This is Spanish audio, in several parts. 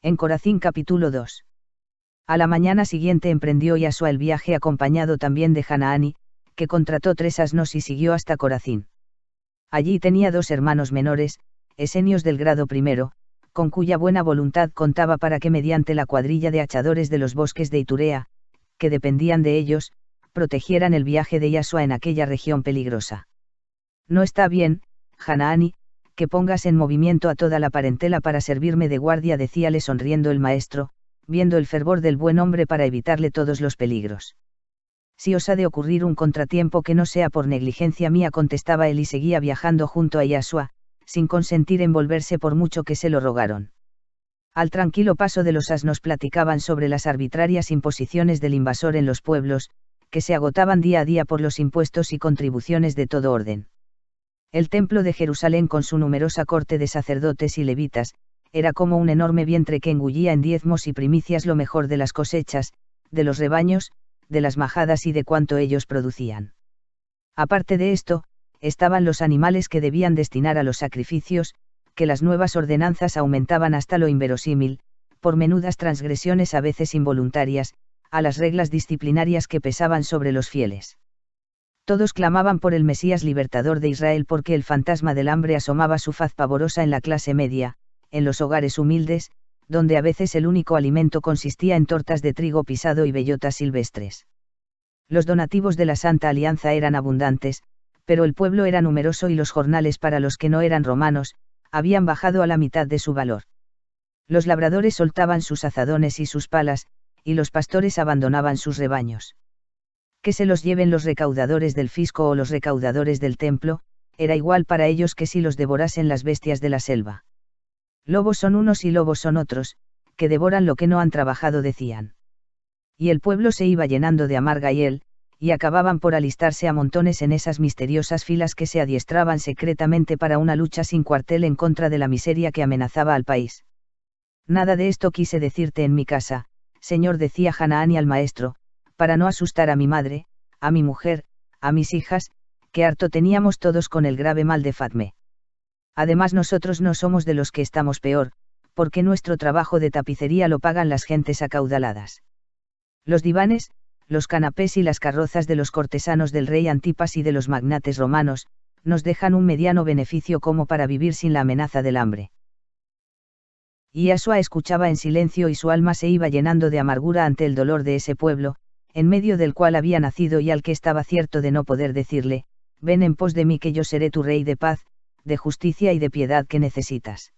En Corazín capítulo 2. A la mañana siguiente emprendió Yasua el viaje acompañado también de Hanaani, que contrató 3 asnos y siguió hasta Corazín. Allí tenía 2 hermanos menores, esenios del grado primero, con cuya buena voluntad contaba para que mediante la cuadrilla de hachadores de los bosques de Iturea, que dependían de ellos, protegieran el viaje de Yasua en aquella región peligrosa. No está bien, Hanaani, que pongas en movimiento a toda la parentela para servirme de guardia, decíale sonriendo el maestro, viendo el fervor del buen hombre para evitarle todos los peligros. Si os ha de ocurrir un contratiempo que no sea por negligencia mía, contestaba él y seguía viajando junto a Yasua, sin consentir en volverse por mucho que se lo rogaron. Al tranquilo paso de los asnos platicaban sobre las arbitrarias imposiciones del invasor en los pueblos, que se agotaban día a día por los impuestos y contribuciones de todo orden. El templo de Jerusalén, con su numerosa corte de sacerdotes y levitas, era como un enorme vientre que engullía en diezmos y primicias lo mejor de las cosechas, de los rebaños, de las majadas y de cuanto ellos producían. Aparte de esto, estaban los animales que debían destinar a los sacrificios, que las nuevas ordenanzas aumentaban hasta lo inverosímil, por menudas transgresiones a veces involuntarias, a las reglas disciplinarias que pesaban sobre los fieles. Todos clamaban por el Mesías libertador de Israel, porque el fantasma del hambre asomaba su faz pavorosa en la clase media, en los hogares humildes, donde a veces el único alimento consistía en tortas de trigo pisado y bellotas silvestres. Los donativos de la Santa Alianza eran abundantes, pero el pueblo era numeroso y los jornales para los que no eran romanos, habían bajado a la mitad de su valor. Los labradores soltaban sus azadones y sus palas, y los pastores abandonaban sus rebaños. Que se los lleven los recaudadores del fisco o los recaudadores del templo, era igual para ellos que si los devorasen las bestias de la selva. Lobos son unos y lobos son otros, que devoran lo que no han trabajado, decían. Y el pueblo se iba llenando de amarga hiel, y acababan por alistarse a montones en esas misteriosas filas que se adiestraban secretamente para una lucha sin cuartel en contra de la miseria que amenazaba al país. Nada de esto quise decirte en mi casa, señor, decía Hanaani al maestro, para no asustar a mi madre, a mi mujer, a mis hijas, que harto teníamos todos con el grave mal de Fatme. Además nosotros no somos de los que estamos peor, porque nuestro trabajo de tapicería lo pagan las gentes acaudaladas. Los divanes, los canapés y las carrozas de los cortesanos del rey Antipas y de los magnates romanos, nos dejan un mediano beneficio como para vivir sin la amenaza del hambre. Y Yasua escuchaba en silencio y su alma se iba llenando de amargura ante el dolor de ese pueblo, en medio del cual había nacido y al que estaba cierto de no poder decirle, ven en pos de mí que yo seré tu rey de paz, de justicia y de piedad que necesitas.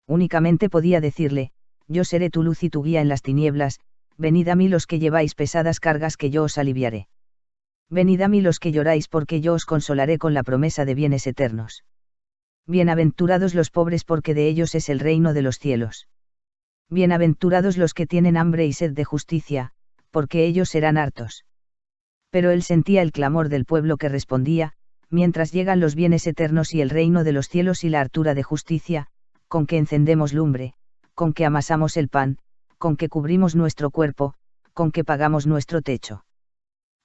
Únicamente podía decirle, yo seré tu luz y tu guía en las tinieblas, venid a mí los que lleváis pesadas cargas que yo os aliviaré. Venid a mí los que lloráis porque yo os consolaré con la promesa de bienes eternos. Bienaventurados los pobres porque de ellos es el reino de los cielos. Bienaventurados los que tienen hambre y sed de justicia, porque ellos serán hartos. Pero él sentía el clamor del pueblo que respondía, mientras llegan los bienes eternos y el reino de los cielos y la hartura de justicia, con que encendemos lumbre, con que amasamos el pan, con que cubrimos nuestro cuerpo, con que pagamos nuestro techo.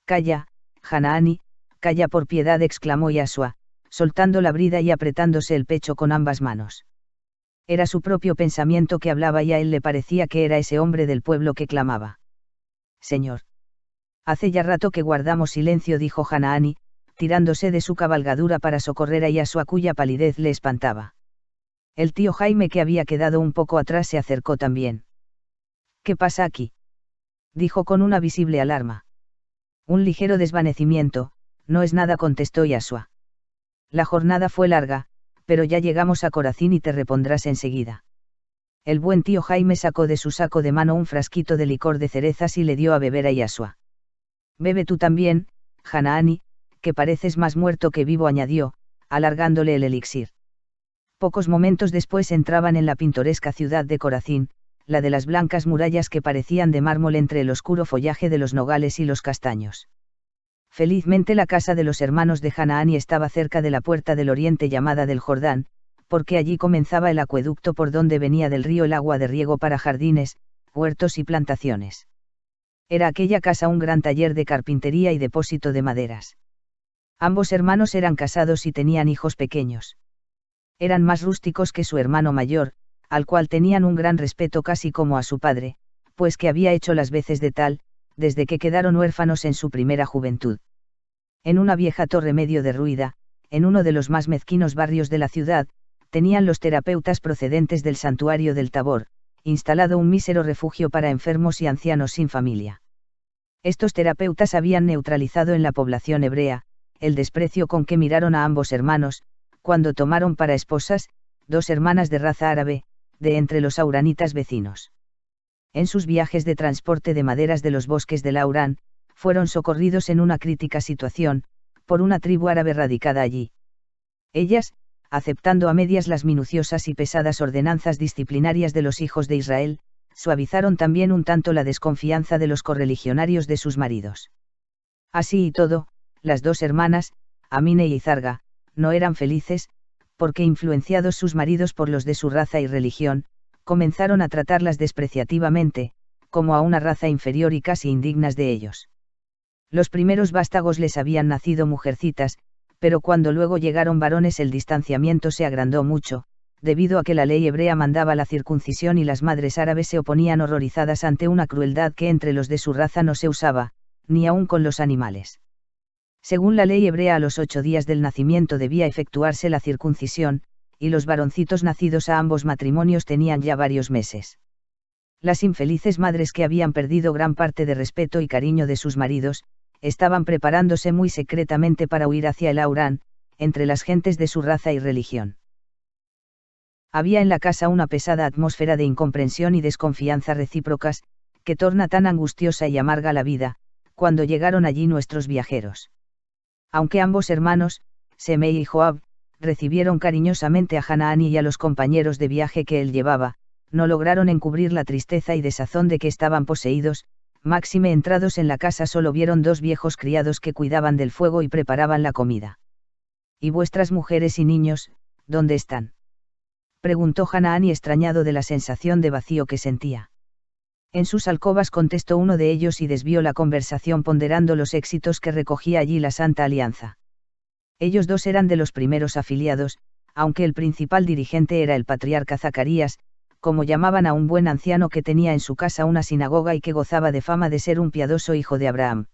Calla, Hanaani, calla por piedad, exclamó Yasua, soltando la brida y apretándose el pecho con ambas manos. Era su propio pensamiento que hablaba y a él le parecía que era ese hombre del pueblo que clamaba. Señor. Hace ya rato que guardamos silencio, dijo Hanaani, tirándose de su cabalgadura para socorrer a Yasua, cuya palidez le espantaba. El tío Jaime, que había quedado un poco atrás, se acercó también. ¿Qué pasa aquí?, dijo con una visible alarma. Un ligero desvanecimiento, no es nada, contestó Yasua. La jornada fue larga, pero ya llegamos a Corazín y te repondrás enseguida. El buen tío Jaime sacó de su saco de mano un frasquito de licor de cerezas y le dio a beber a Yasua. Bebe tú también, Hanaani, que pareces más muerto que vivo, añadió, alargándole el elixir. Pocos momentos después entraban en la pintoresca ciudad de Corazín, la de las blancas murallas que parecían de mármol entre el oscuro follaje de los nogales y los castaños. Felizmente la casa de los hermanos de Hanaani estaba cerca de la puerta del oriente llamada del Jordán, porque allí comenzaba el acueducto por donde venía del río el agua de riego para jardines, huertos y plantaciones. Era aquella casa un gran taller de carpintería y depósito de maderas. Ambos hermanos eran casados y tenían hijos pequeños. Eran más rústicos que su hermano mayor, al cual tenían un gran respeto casi como a su padre, pues que había hecho las veces de tal, desde que quedaron huérfanos en su primera juventud. En una vieja torre medio derruida, en uno de los más mezquinos barrios de la ciudad, tenían los terapeutas procedentes del santuario del Tabor, instalado un mísero refugio para enfermos y ancianos sin familia. Estos terapeutas habían neutralizado en la población hebrea, el desprecio con que miraron a ambos hermanos, cuando tomaron para esposas, dos hermanas de raza árabe, de entre los auranitas vecinos. En sus viajes de transporte de maderas de los bosques del Aurán, fueron socorridos en una crítica situación, por una tribu árabe radicada allí. Ellas, aceptando a medias las minuciosas y pesadas ordenanzas disciplinarias de los hijos de Israel, suavizaron también un tanto la desconfianza de los correligionarios de sus maridos. Así y todo, las dos hermanas, Amine y Izarga, no eran felices, porque influenciados sus maridos por los de su raza y religión, comenzaron a tratarlas despreciativamente, como a una raza inferior y casi indignas de ellos. Los primeros vástagos les habían nacido mujercitas, pero cuando luego llegaron varones el distanciamiento se agrandó mucho, debido a que la ley hebrea mandaba la circuncisión y las madres árabes se oponían horrorizadas ante una crueldad que entre los de su raza no se usaba, ni aun con los animales. Según la ley hebrea a los 8 días del nacimiento debía efectuarse la circuncisión, y los varoncitos nacidos a ambos matrimonios tenían ya varios meses. Las infelices madres que habían perdido gran parte de respeto y cariño de sus maridos, estaban preparándose muy secretamente para huir hacia el Aurán, entre las gentes de su raza y religión. Había en la casa una pesada atmósfera de incomprensión y desconfianza recíprocas, que torna tan angustiosa y amarga la vida, cuando llegaron allí nuestros viajeros. Aunque ambos hermanos, Semei y Joab, recibieron cariñosamente a Hanaani y a los compañeros de viaje que él llevaba, no lograron encubrir la tristeza y desazón de que estaban poseídos. Máxime entrados en la casa solo vieron dos viejos criados que cuidaban del fuego y preparaban la comida. ¿Y vuestras mujeres y niños, dónde están?, preguntó Hanaani extrañado de la sensación de vacío que sentía. En sus alcobas contestó uno de ellos y desvió la conversación ponderando los éxitos que recogía allí la Santa Alianza. Ellos dos eran de los primeros afiliados, aunque el principal dirigente era el patriarca Zacarías, como llamaban a un buen anciano que tenía en su casa una sinagoga y que gozaba de fama de ser un piadoso hijo de Abraham.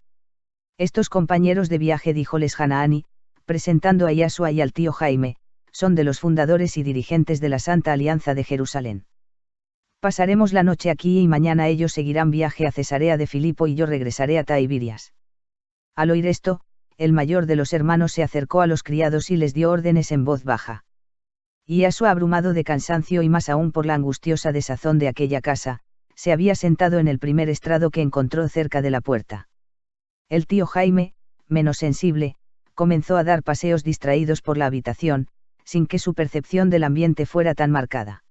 Estos compañeros de viaje, díjoles Hanaani, presentando a Yasua y al tío Jaime, son de los fundadores y dirigentes de la Santa Alianza de Jerusalén. Pasaremos la noche aquí y mañana ellos seguirán viaje a Cesarea de Filipo y yo regresaré a Tiberias. Al oír esto, el mayor de los hermanos se acercó a los criados y les dio órdenes en voz baja. Y Yasua, abrumado de cansancio y más aún por la angustiosa desazón de aquella casa, se había sentado en el primer estrado que encontró cerca de la puerta. El tío Jaime, menos sensible, comenzó a dar paseos distraídos por la habitación, sin que su percepción del ambiente fuera tan marcada.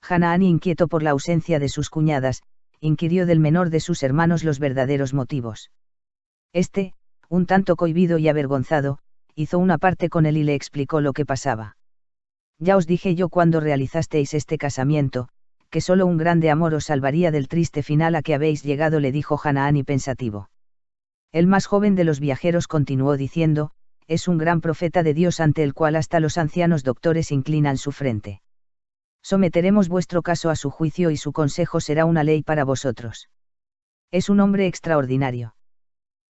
Hanaani, inquieto por la ausencia de sus cuñadas, inquirió del menor de sus hermanos los verdaderos motivos. Este, un tanto cohibido y avergonzado, hizo una parte con él y le explicó lo que pasaba. Ya os dije yo cuando realizasteis este casamiento, que solo un grande amor os salvaría del triste final a que habéis llegado, le dijo Hanaani pensativo. El más joven de los viajeros continuó diciendo, es un gran profeta de Dios ante el cual hasta los ancianos doctores inclinan su frente. Someteremos vuestro caso a su juicio y su consejo será una ley para vosotros. Es un hombre extraordinario.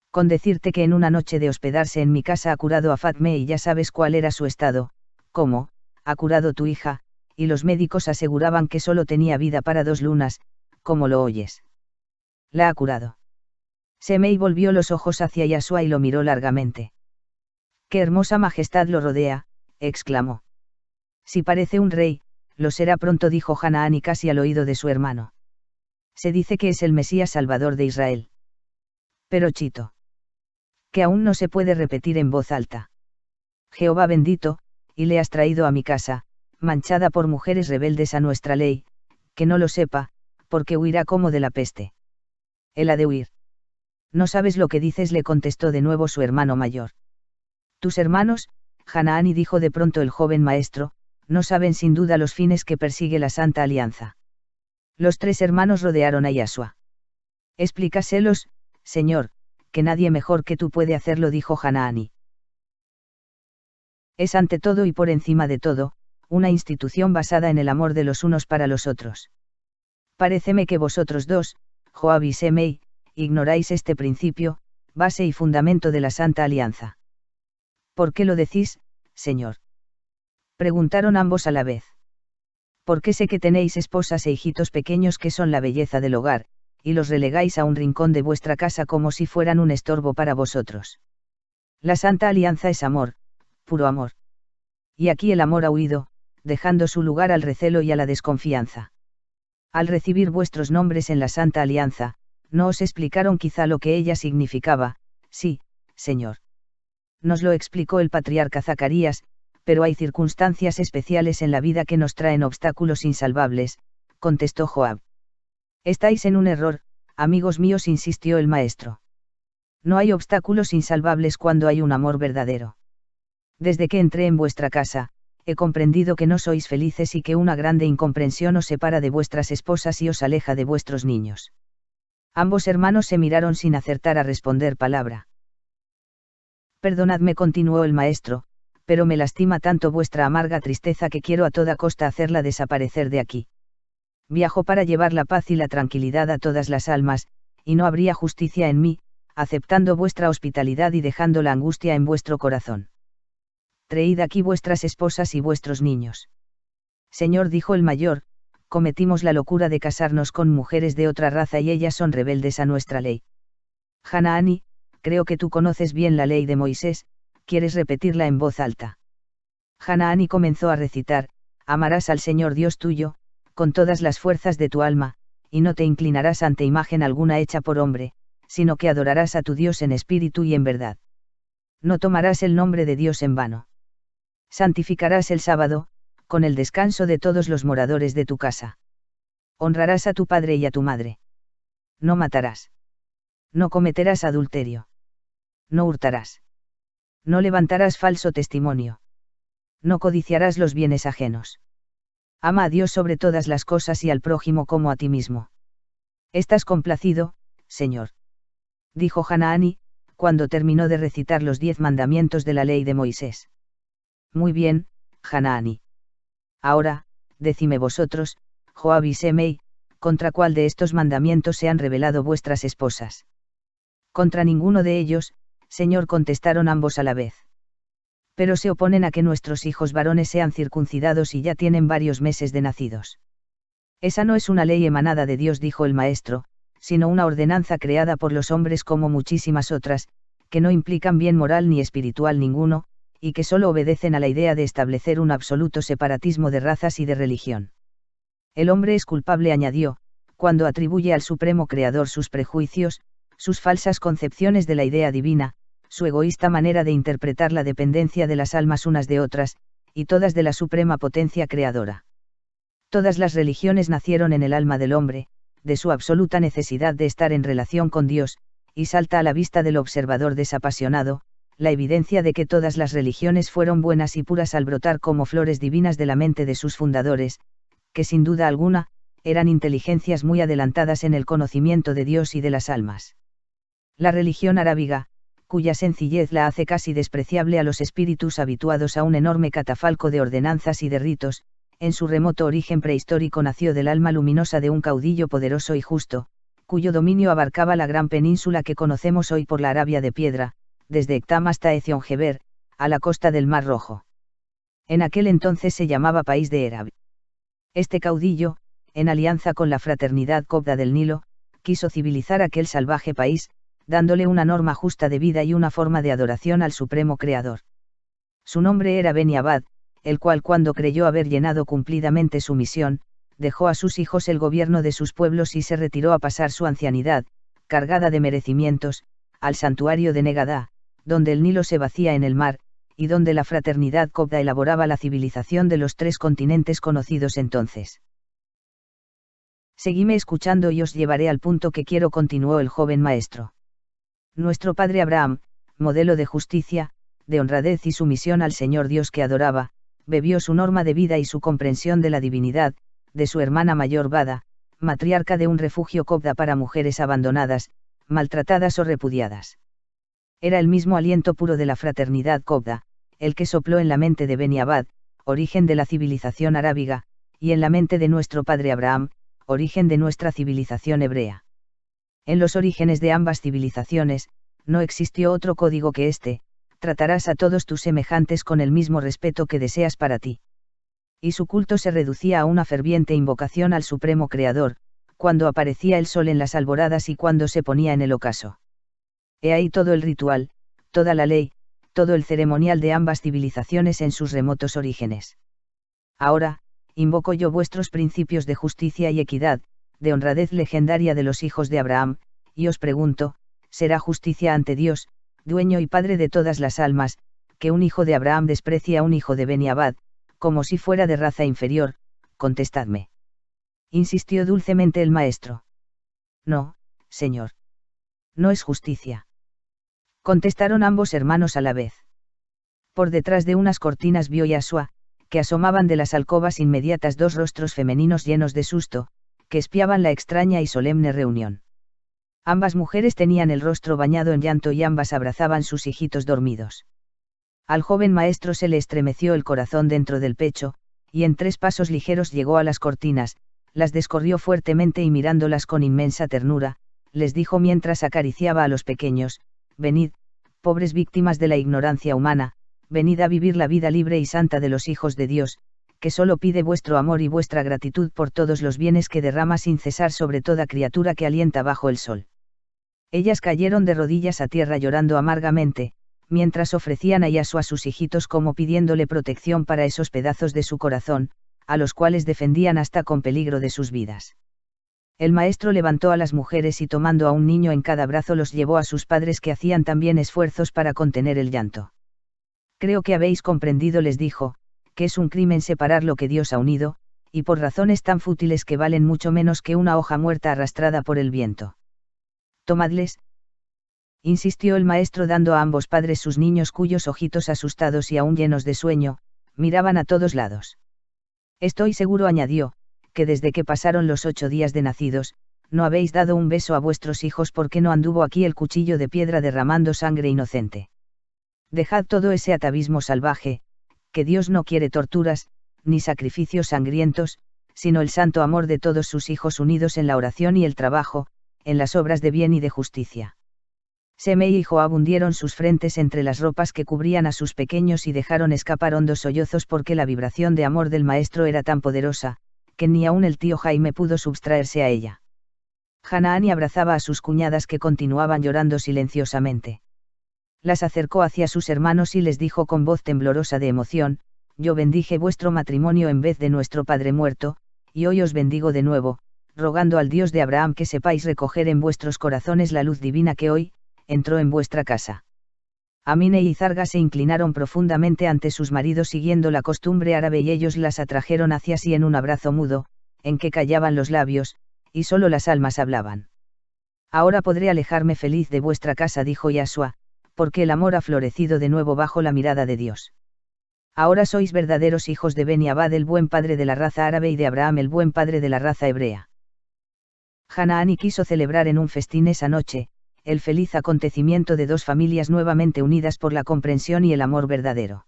Con decirte que en una noche de hospedarse en mi casa ha curado a Fatme y ya sabes cuál era su estado, ¿cómo? Ha curado tu hija, y los médicos aseguraban que solo tenía vida para 2 lunas, ¿cómo lo oyes? La ha curado. Semei volvió los ojos hacia Yasua y lo miró largamente. ¡Qué hermosa majestad lo rodea!, exclamó. Si parece un rey, lo será pronto, dijo Hanaani casi al oído de su hermano. Se dice que es el Mesías Salvador de Israel. Pero chito. Que aún no se puede repetir en voz alta. Jehová bendito, y le has traído a mi casa, manchada por mujeres rebeldes a nuestra ley, que no lo sepa, porque huirá como de la peste. Él ha de huir. No sabes lo que dices, le contestó de nuevo su hermano mayor. Tus hermanos, Hanaani, dijo de pronto el joven maestro, no saben sin duda los fines que persigue la Santa Alianza. Los 3 hermanos rodearon a Yasua. Explícaselos, señor, que nadie mejor que tú puede hacerlo, dijo Hanaani. Es ante todo y por encima de todo, una institución basada en el amor de los unos para los otros. Paréceme que vosotros dos, Joab y Semei, ignoráis este principio, base y fundamento de la Santa Alianza. ¿Por qué lo decís, señor? Preguntaron ambos a la vez. Porque sé que tenéis esposas e hijitos pequeños que son la belleza del hogar, y los relegáis a un rincón de vuestra casa como si fueran un estorbo para vosotros. La Santa Alianza es amor, puro amor. Y aquí el amor ha huido, dejando su lugar al recelo y a la desconfianza. Al recibir vuestros nombres en la Santa Alianza, no os explicaron quizá lo que ella significaba. Sí, señor. Nos lo explicó el patriarca Zacarías, pero hay circunstancias especiales en la vida que nos traen obstáculos insalvables, contestó Joab. Estáis en un error, amigos míos, insistió el maestro. No hay obstáculos insalvables cuando hay un amor verdadero. Desde que entré en vuestra casa, he comprendido que no sois felices y que una grande incomprensión os separa de vuestras esposas y os aleja de vuestros niños. Ambos hermanos se miraron sin acertar a responder palabra. Perdonadme, continuó el maestro, pero me lastima tanto vuestra amarga tristeza que quiero a toda costa hacerla desaparecer de aquí. Viajo para llevar la paz y la tranquilidad a todas las almas, y no habría justicia en mí, aceptando vuestra hospitalidad y dejando la angustia en vuestro corazón. Traed aquí vuestras esposas y vuestros niños. Señor, dijo el mayor, cometimos la locura de casarnos con mujeres de otra raza y ellas son rebeldes a nuestra ley. Hanaani, creo que tú conoces bien la ley de Moisés, ¿quieres repetirla en voz alta? Hanaani comenzó a recitar: amarás al Señor Dios tuyo, con todas las fuerzas de tu alma, y no te inclinarás ante imagen alguna hecha por hombre, sino que adorarás a tu Dios en espíritu y en verdad. No tomarás el nombre de Dios en vano. Santificarás el sábado, con el descanso de todos los moradores de tu casa. Honrarás a tu padre y a tu madre. No matarás. No cometerás adulterio. No hurtarás. No levantarás falso testimonio. No codiciarás los bienes ajenos. Ama a Dios sobre todas las cosas y al prójimo como a ti mismo. ¿Estás complacido, Señor?, dijo Hanaani, cuando terminó de recitar los 10 mandamientos de la ley de Moisés. Muy bien, Hanaani. Ahora, decime vosotros, Joab y Semei, ¿contra cuál de estos mandamientos se han rebelado vuestras esposas? Contra ninguno de ellos, Señor, contestaron ambos a la vez. Pero se oponen a que nuestros hijos varones sean circuncidados y ya tienen varios meses de nacidos. Esa no es una ley emanada de Dios, dijo el maestro, sino una ordenanza creada por los hombres como muchísimas otras, que no implican bien moral ni espiritual ninguno, y que solo obedecen a la idea de establecer un absoluto separatismo de razas y de religión. El hombre es culpable, añadió, cuando atribuye al Supremo Creador sus prejuicios, sus falsas concepciones de la idea divina, su egoísta manera de interpretar la dependencia de las almas unas de otras, y todas de la suprema potencia creadora. Todas las religiones nacieron en el alma del hombre, de su absoluta necesidad de estar en relación con Dios, y salta a la vista del observador desapasionado, la evidencia de que todas las religiones fueron buenas y puras al brotar como flores divinas de la mente de sus fundadores, que sin duda alguna, eran inteligencias muy adelantadas en el conocimiento de Dios y de las almas. La religión arábiga, cuya sencillez la hace casi despreciable a los espíritus habituados a un enorme catafalco de ordenanzas y de ritos, en su remoto origen prehistórico nació del alma luminosa de un caudillo poderoso y justo, cuyo dominio abarcaba la gran península que conocemos hoy por la Arabia de piedra, desde Ektam hasta Ezion-Geber, a la costa del Mar Rojo. En aquel entonces se llamaba País de Erab. Este caudillo, en alianza con la fraternidad copta del Nilo, quiso civilizar aquel salvaje país, dándole una norma justa de vida y una forma de adoración al Supremo Creador. Su nombre era Beni Abad, el cual, cuando creyó haber llenado cumplidamente su misión, dejó a sus hijos el gobierno de sus pueblos y se retiró a pasar su ancianidad, cargada de merecimientos, al santuario de Negadá, donde el Nilo se vacía en el mar, y donde la fraternidad copta elaboraba la civilización de los 3 continentes conocidos entonces. Seguime escuchando y os llevaré al punto que quiero, continuó el joven maestro. Nuestro padre Abraham, modelo de justicia, de honradez y sumisión al Señor Dios que adoraba, bebió su norma de vida y su comprensión de la divinidad, de su hermana mayor Bada, matriarca de un refugio copta para mujeres abandonadas, maltratadas o repudiadas. Era el mismo aliento puro de la fraternidad copta, el que sopló en la mente de Beni Abad, origen de la civilización arábiga, y en la mente de nuestro padre Abraham, origen de nuestra civilización hebrea. En los orígenes de ambas civilizaciones, no existió otro código que este: tratarás a todos tus semejantes con el mismo respeto que deseas para ti. Y su culto se reducía a una ferviente invocación al Supremo Creador, cuando aparecía el sol en las alboradas y cuando se ponía en el ocaso. He ahí todo el ritual, toda la ley, todo el ceremonial de ambas civilizaciones en sus remotos orígenes. Ahora, invoco yo vuestros principios de justicia y equidad, de honradez legendaria de los hijos de Abraham, y os pregunto: ¿será justicia ante Dios, dueño y padre de todas las almas, que un hijo de Abraham desprecie a un hijo de Beniabad, como si fuera de raza inferior? Contestadme. Insistió dulcemente el maestro. No, señor. No es justicia. Contestaron ambos hermanos a la vez. Por detrás de unas cortinas vio Yashua, que asomaban de las alcobas inmediatas dos rostros femeninos llenos de susto, que espiaban la extraña y solemne reunión. Ambas mujeres tenían el rostro bañado en llanto y ambas abrazaban sus hijitos dormidos. Al joven maestro se le estremeció el corazón dentro del pecho, y en 3 pasos ligeros llegó a las cortinas, las descorrió fuertemente y mirándolas con inmensa ternura, les dijo mientras acariciaba a los pequeños: venid, pobres víctimas de la ignorancia humana, venid a vivir la vida libre y santa de los hijos de Dios, que solo pide vuestro amor y vuestra gratitud por todos los bienes que derrama sin cesar sobre toda criatura que alienta bajo el sol. Ellas cayeron de rodillas a tierra llorando amargamente, mientras ofrecían a Yashua a sus hijitos como pidiéndole protección para esos pedazos de su corazón, a los cuales defendían hasta con peligro de sus vidas. El maestro levantó a las mujeres y tomando a un niño en cada brazo los llevó a sus padres, que hacían también esfuerzos para contener el llanto. Creo que habéis comprendido, les dijo, que es un crimen separar lo que Dios ha unido, y por razones tan fútiles que valen mucho menos que una hoja muerta arrastrada por el viento. Tomadles, insistió el maestro dando a ambos padres sus niños, cuyos ojitos asustados y aún llenos de sueño, miraban a todos lados. Estoy seguro, añadió, que desde que pasaron los 8 días de nacidos, no habéis dado un beso a vuestros hijos, porque no anduvo aquí el cuchillo de piedra derramando sangre inocente. Dejad todo ese atavismo salvaje, que Dios no quiere torturas, ni sacrificios sangrientos, sino el santo amor de todos sus hijos unidos en la oración y el trabajo, en las obras de bien y de justicia. Semei y Joab hundieron sus frentes entre las ropas que cubrían a sus pequeños y dejaron escapar hondos sollozos, porque la vibración de amor del maestro era tan poderosa, que ni aun el tío Jaime pudo subtraerse a ella. Hanaani abrazaba a sus cuñadas, que continuaban llorando silenciosamente. Las acercó hacia sus hermanos y les dijo con voz temblorosa de emoción: yo bendije vuestro matrimonio en vez de nuestro padre muerto, y hoy os bendigo de nuevo, rogando al Dios de Abraham que sepáis recoger en vuestros corazones la luz divina que hoy entró en vuestra casa. Amine y Zarga se inclinaron profundamente ante sus maridos siguiendo la costumbre árabe, y ellos las atrajeron hacia sí en un abrazo mudo, en que callaban los labios, y solo las almas hablaban. Ahora podré alejarme feliz de vuestra casa, dijo Yashua, porque el amor ha florecido de nuevo bajo la mirada de Dios. Ahora sois verdaderos hijos de Beniabad, el buen padre de la raza árabe, y de Abraham, el buen padre de la raza hebrea. Hanaani quiso celebrar en un festín esa noche, el feliz acontecimiento de 2 familias nuevamente unidas por la comprensión y el amor verdadero.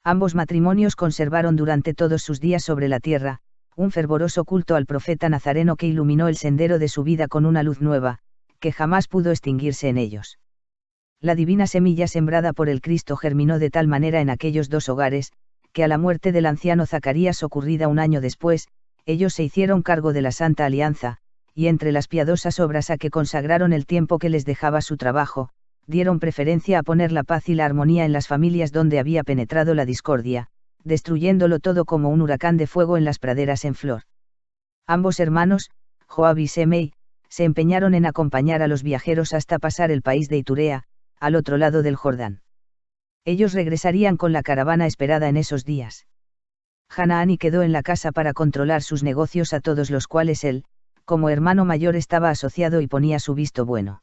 Ambos matrimonios conservaron durante todos sus días sobre la tierra, un fervoroso culto al profeta nazareno que iluminó el sendero de su vida con una luz nueva, que jamás pudo extinguirse en ellos. La divina semilla sembrada por el Cristo germinó de tal manera en aquellos 2 hogares, que a la muerte del anciano Zacarías ocurrida un año después, ellos se hicieron cargo de la Santa Alianza, y entre las piadosas obras a que consagraron el tiempo que les dejaba su trabajo, dieron preferencia a poner la paz y la armonía en las familias donde había penetrado la discordia, destruyéndolo todo como un huracán de fuego en las praderas en flor. Ambos hermanos, Joab y Semei, se empeñaron en acompañar a los viajeros hasta pasar el país de Iturea, al otro lado del Jordán. Ellos regresarían con la caravana esperada en esos días. Hanaani quedó en la casa para controlar sus negocios, a todos los cuales él, como hermano mayor, estaba asociado y ponía su visto bueno.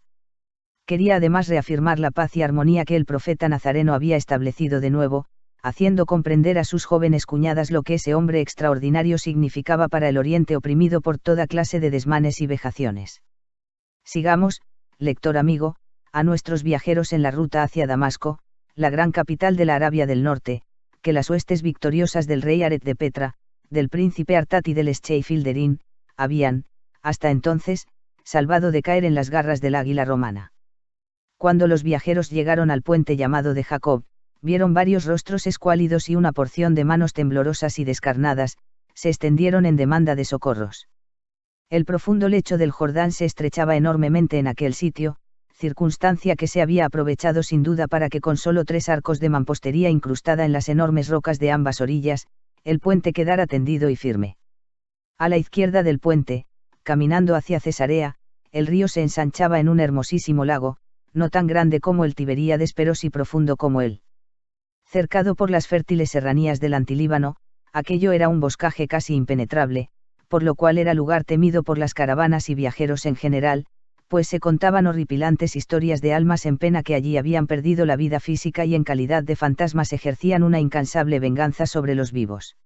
Quería además reafirmar la paz y armonía que el profeta nazareno había establecido de nuevo, haciendo comprender a sus jóvenes cuñadas lo que ese hombre extraordinario significaba para el Oriente oprimido por toda clase de desmanes y vejaciones. Sigamos, lector amigo, a nuestros viajeros en la ruta hacia Damasco, la gran capital de la Arabia del Norte, que las huestes victoriosas del rey Aret de Petra, del príncipe Artat y del Scheifelderin, habían, hasta entonces, salvado de caer en las garras del águila romana. Cuando los viajeros llegaron al puente llamado de Jacob, vieron varios rostros escuálidos y una porción de manos temblorosas y descarnadas, se extendieron en demanda de socorros. El profundo lecho del Jordán se estrechaba enormemente en aquel sitio, circunstancia que se había aprovechado sin duda para que con solo 3 arcos de mampostería incrustada en las enormes rocas de ambas orillas, el puente quedara tendido y firme. A la izquierda del puente, caminando hacia Cesarea, el río se ensanchaba en un hermosísimo lago, no tan grande como el Tiberíades pero sí profundo como él. Cercado por las fértiles serranías del Antilíbano, aquello era un boscaje casi impenetrable, por lo cual era lugar temido por las caravanas y viajeros en general, pues se contaban horripilantes historias de almas en pena que allí habían perdido la vida física y en calidad de fantasmas ejercían una incansable venganza sobre los vivos.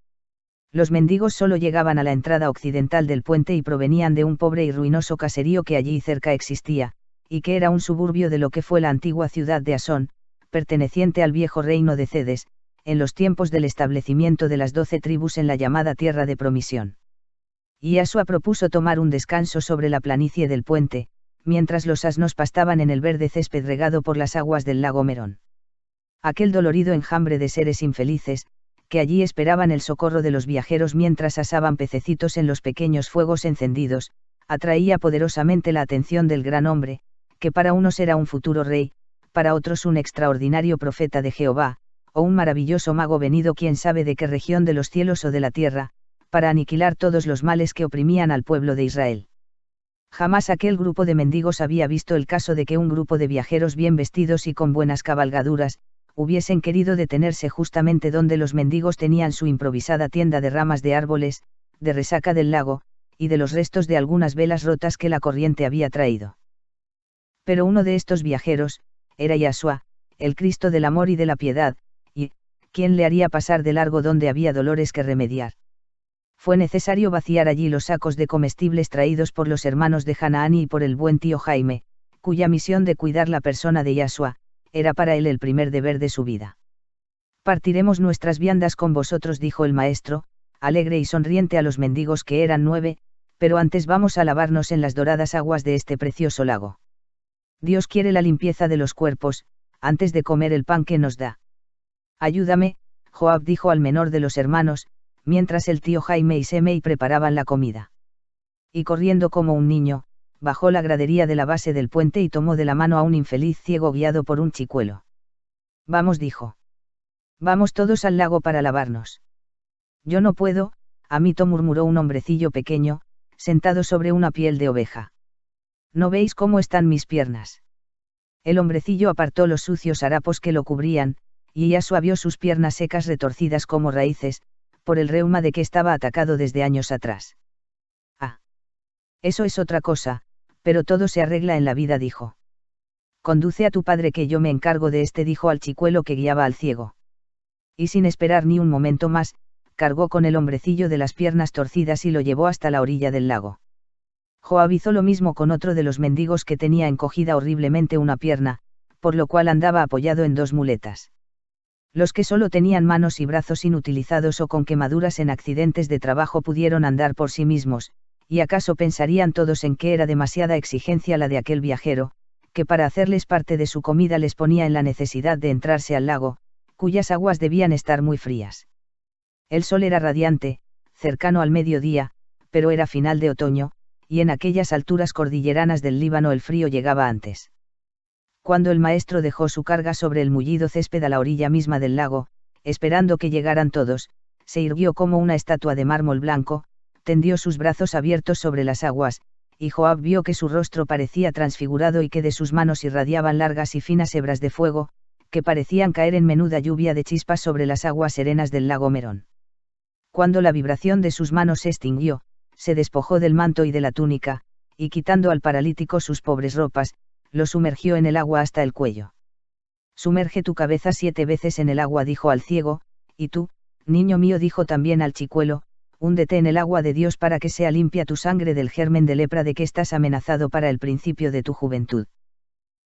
Los mendigos solo llegaban a la entrada occidental del puente y provenían de un pobre y ruinoso caserío que allí cerca existía, y que era un suburbio de lo que fue la antigua ciudad de Asón, perteneciente al viejo reino de Cedes, en los tiempos del establecimiento de las 12 tribus en la llamada Tierra de Promisión. Y Yahshua propuso tomar un descanso sobre la planicie del puente, mientras los asnos pastaban en el verde césped regado por las aguas del lago Merón. Aquel dolorido enjambre de seres infelices, que allí esperaban el socorro de los viajeros mientras asaban pececitos en los pequeños fuegos encendidos, atraía poderosamente la atención del gran hombre, que para unos era un futuro rey, para otros un extraordinario profeta de Jehová, o un maravilloso mago venido quién sabe de qué región de los cielos o de la tierra, para aniquilar todos los males que oprimían al pueblo de Israel. Jamás aquel grupo de mendigos había visto el caso de que un grupo de viajeros bien vestidos y con buenas cabalgaduras, hubiesen querido detenerse justamente donde los mendigos tenían su improvisada tienda de ramas de árboles, de resaca del lago, y de los restos de algunas velas rotas que la corriente había traído. Pero uno de estos viajeros, era Yahshua, el Cristo del amor y de la piedad, y, ¿quién le haría pasar de largo donde había dolores que remediar? Fue necesario vaciar allí los sacos de comestibles traídos por los hermanos de Hanaani y por el buen tío Jaime, cuya misión de cuidar la persona de Yahshua, era para él el primer deber de su vida. Partiremos nuestras viandas con vosotros, dijo el maestro, alegre y sonriente a los mendigos que eran 9, pero antes vamos a lavarnos en las doradas aguas de este precioso lago. Dios quiere la limpieza de los cuerpos, antes de comer el pan que nos da. Ayúdame, Joab dijo al menor de los hermanos, mientras el tío Jaime y Semei preparaban la comida. Y corriendo como un niño, bajó la gradería de la base del puente y tomó de la mano a un infeliz ciego guiado por un chicuelo. Vamos, dijo. Vamos todos al lago para lavarnos. Yo no puedo, amito, murmuró un hombrecillo pequeño, sentado sobre una piel de oveja. ¿No veis cómo están mis piernas? El hombrecillo apartó los sucios harapos que lo cubrían, y Yahshua vio sus piernas secas retorcidas como raíces, por el reuma de que estaba atacado desde años atrás. Ah. Eso es otra cosa, pero todo se arregla en la vida, dijo. Conduce a tu padre que yo me encargo de este, dijo al chicuelo que guiaba al ciego. Y sin esperar ni un momento más, cargó con el hombrecillo de las piernas torcidas y lo llevó hasta la orilla del lago. Joab hizo lo mismo con otro de los mendigos que tenía encogida horriblemente una pierna, por lo cual andaba apoyado en 2 muletas. Los que solo tenían manos y brazos inutilizados o con quemaduras en accidentes de trabajo pudieron andar por sí mismos, y acaso pensarían todos en que era demasiada exigencia la de aquel viajero, que para hacerles parte de su comida les ponía en la necesidad de entrarse al lago, cuyas aguas debían estar muy frías. El sol era radiante, cercano al mediodía, pero era final de otoño, y en aquellas alturas cordilleranas del Líbano el frío llegaba antes. Cuando el maestro dejó su carga sobre el mullido césped a la orilla misma del lago, esperando que llegaran todos, se irguió como una estatua de mármol blanco, tendió sus brazos abiertos sobre las aguas, y Joab vio que su rostro parecía transfigurado y que de sus manos irradiaban largas y finas hebras de fuego, que parecían caer en menuda lluvia de chispas sobre las aguas serenas del lago Merón. Cuando la vibración de sus manos se extinguió, se despojó del manto y de la túnica, y quitando al paralítico sus pobres ropas, lo sumergió en el agua hasta el cuello. Sumerge tu cabeza 7 veces en el agua, dijo al ciego, y tú, niño mío, dijo también al chicuelo, húndete en el agua de Dios para que sea limpia tu sangre del germen de lepra de que estás amenazado para el principio de tu juventud.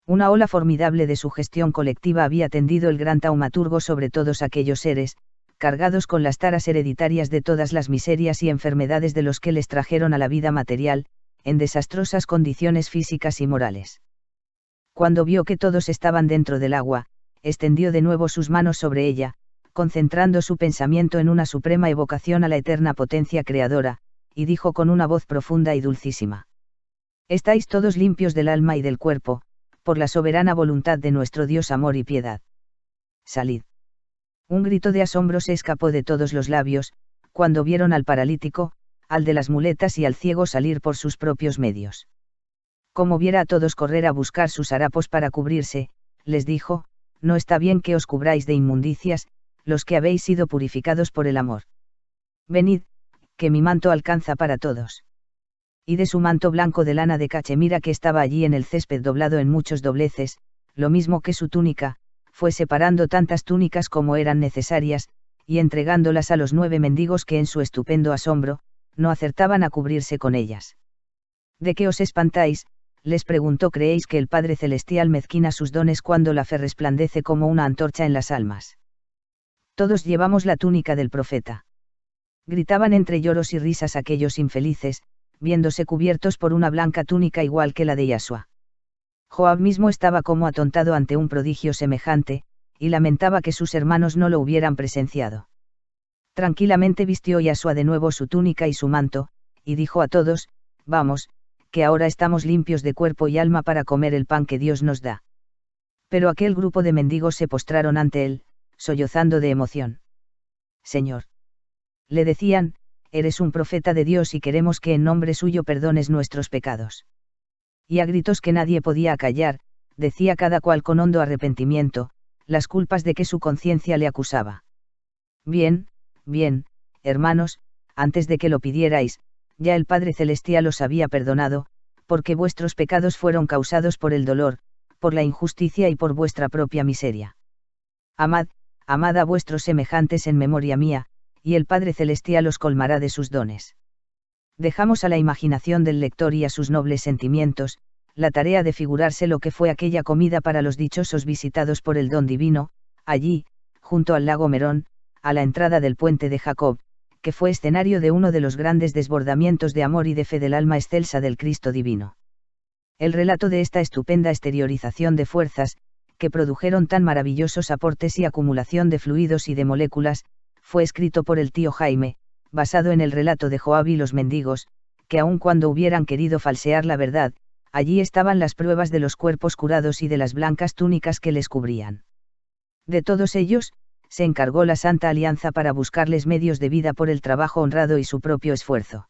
Una ola formidable de sugestión colectiva había tendido el gran taumaturgo sobre todos aquellos seres, cargados con las taras hereditarias de todas las miserias y enfermedades de los que les trajeron a la vida material, en desastrosas condiciones físicas y morales. Cuando vio que todos estaban dentro del agua, extendió de nuevo sus manos sobre ella, concentrando su pensamiento en una suprema evocación a la eterna potencia creadora, y dijo con una voz profunda y dulcísima: «Estáis todos limpios del alma y del cuerpo, por la soberana voluntad de nuestro Dios amor y piedad. Salid». Un grito de asombro se escapó de todos los labios, cuando vieron al paralítico, al de las muletas y al ciego salir por sus propios medios. Como viera a todos correr a buscar sus harapos para cubrirse, les dijo: «No está bien que os cubráis de inmundicias, los que habéis sido purificados por el amor. Venid, que mi manto alcanza para todos». Y de su manto blanco de lana de cachemira que estaba allí en el césped doblado en muchos dobleces, lo mismo que su túnica, fue separando tantas túnicas como eran necesarias, y entregándolas a los 9 mendigos que en su estupendo asombro, no acertaban a cubrirse con ellas. «¿De qué os espantáis?», les preguntó. «¿Creéis que el Padre Celestial mezquina sus dones cuando la fe resplandece como una antorcha en las almas? Todos llevamos la túnica del profeta». Gritaban entre lloros y risas aquellos infelices, viéndose cubiertos por una blanca túnica igual que la de Yashua. Joab mismo estaba como atontado ante un prodigio semejante, y lamentaba que sus hermanos no lo hubieran presenciado. Tranquilamente vistió Yashua de nuevo su túnica y su manto, y dijo a todos: «Vamos, que ahora estamos limpios de cuerpo y alma para comer el pan que Dios nos da». Pero aquel grupo de mendigos se postraron ante él, sollozando de emoción. «Señor», le decían, «eres un profeta de Dios y queremos que en nombre suyo perdones nuestros pecados». Y a gritos que nadie podía acallar, decía cada cual con hondo arrepentimiento, las culpas de que su conciencia le acusaba. «Bien, bien, hermanos, antes de que lo pidierais, ya el Padre Celestial os había perdonado, porque vuestros pecados fueron causados por el dolor, por la injusticia y por vuestra propia miseria. Amad, amad a vuestros semejantes en memoria mía, y el Padre Celestial os colmará de sus dones». Dejamos a la imaginación del lector y a sus nobles sentimientos, la tarea de figurarse lo que fue aquella comida para los dichosos visitados por el don divino, allí, junto al lago Merón, a la entrada del puente de Jacob, que fue escenario de uno de los grandes desbordamientos de amor y de fe del alma excelsa del Cristo divino. El relato de esta estupenda exteriorización de fuerzas, que produjeron tan maravillosos aportes y acumulación de fluidos y de moléculas, fue escrito por el tío Jaime, basado en el relato de Joab y los mendigos, que aun cuando hubieran querido falsear la verdad, allí estaban las pruebas de los cuerpos curados y de las blancas túnicas que les cubrían. De todos ellos, se encargó la Santa Alianza para buscarles medios de vida por el trabajo honrado y su propio esfuerzo.